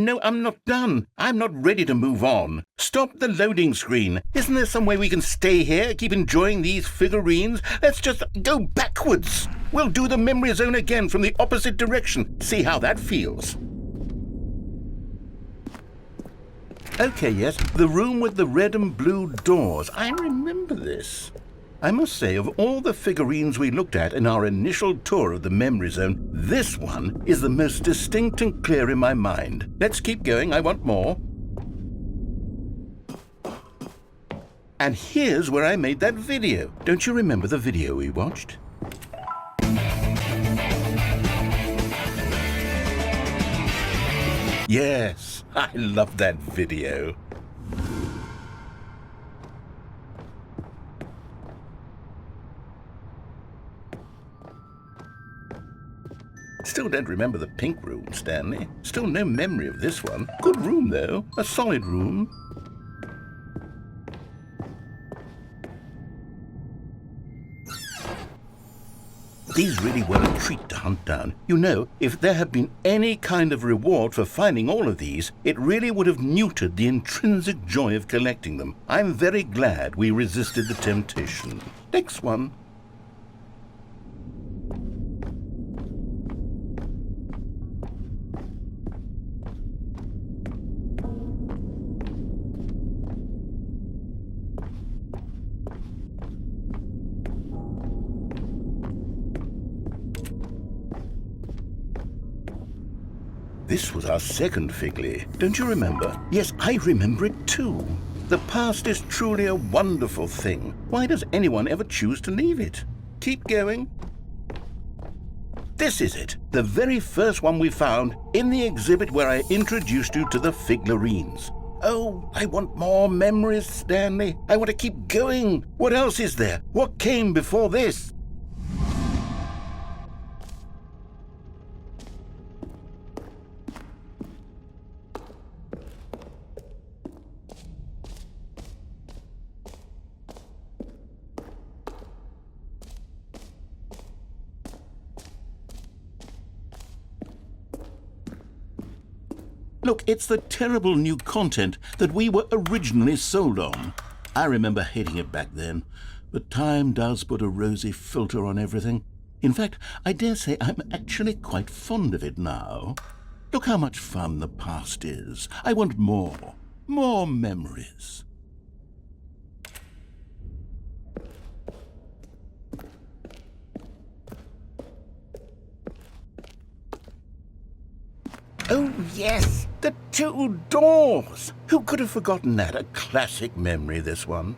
No, I'm not done. I'm not ready to move on. Stop the loading screen. Isn't there some way we can stay here, keep enjoying these figurines? Let's just go backwards. We'll do the memory zone again from the opposite direction. See how that feels. Okay, yes, the room with the red and blue doors. I remember this. I must say, of all the figurines we looked at in our initial tour of the memory zone, this one is the most distinct and clear in my mind. Let's keep going, I want more. And here's where I made that video. Don't you remember the video we watched? Yes, I love that video. Still don't remember the pink room, Stanley. Still no memory of this one. Good room, though. A solid room. These really were a treat to hunt down. You know, if there had been any kind of reward for finding all of these, it really would have neutered the intrinsic joy of collecting them. I'm very glad we resisted the temptation. Next one. This was our second Figley. Don't you remember? Yes, I remember it too. The past is truly a wonderful thing. Why does anyone ever choose to leave it? Keep going. This is it. The very first one we found in the exhibit where I introduced you to the figurines. Oh, I want more memories, Stanley. I want to keep going. What else is there? What came before this? Look, it's the terrible new content that we were originally sold on. I remember hating it back then, but time does put a rosy filter on everything. In fact, I dare say I'm actually quite fond of it now. Look how much fun the past is. I want more. More memories. Oh, yes, the two doors. Who could have forgotten that? A classic memory, this one.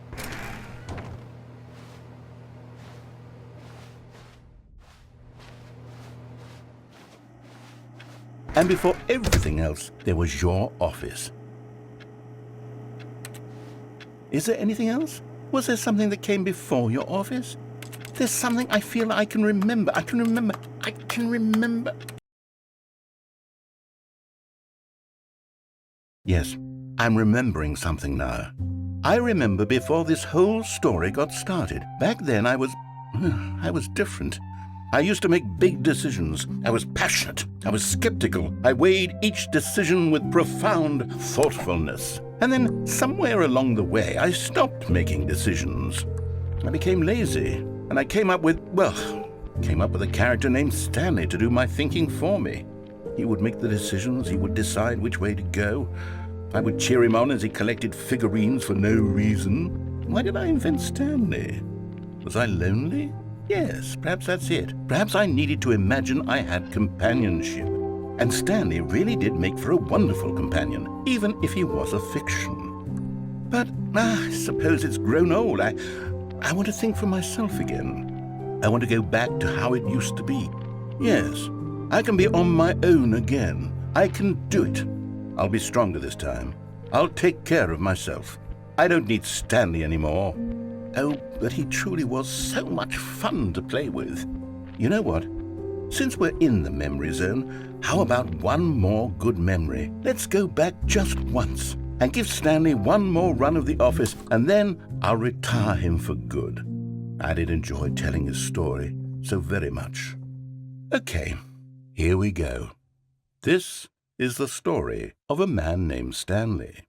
And before everything else, there was your office. Is there anything else? Was there something that came before your office? There's something I feel I can remember. I can remember. Yes, I'm remembering something now. I remember before this whole story got started. Back then I was different. I used to make big decisions. I was passionate. I was skeptical. I weighed each decision with profound thoughtfulness. And then somewhere along the way, I stopped making decisions. I became lazy, and I came up with a character named Stanley to do my thinking for me. He would make the decisions, he would decide which way to go. I would cheer him on as he collected figurines for no reason. Why did I invent Stanley? Was I lonely? Yes, perhaps that's it. Perhaps I needed to imagine I had companionship. And Stanley really did make for a wonderful companion, even if he was a fiction. But I suppose it's grown old. I want to think for myself again. I want to go back to how it used to be. Yes, I can be on my own again. I can do it. I'll be stronger this time. I'll take care of myself. I don't need Stanley anymore. Oh, but he truly was so much fun to play with. You know what? Since we're in the memory zone, how about one more good memory? Let's go back just once and give Stanley one more run of the office, and then I'll retire him for good. I did enjoy telling his story so very much. Okay. Here we go. This is the story of a man named Stanley.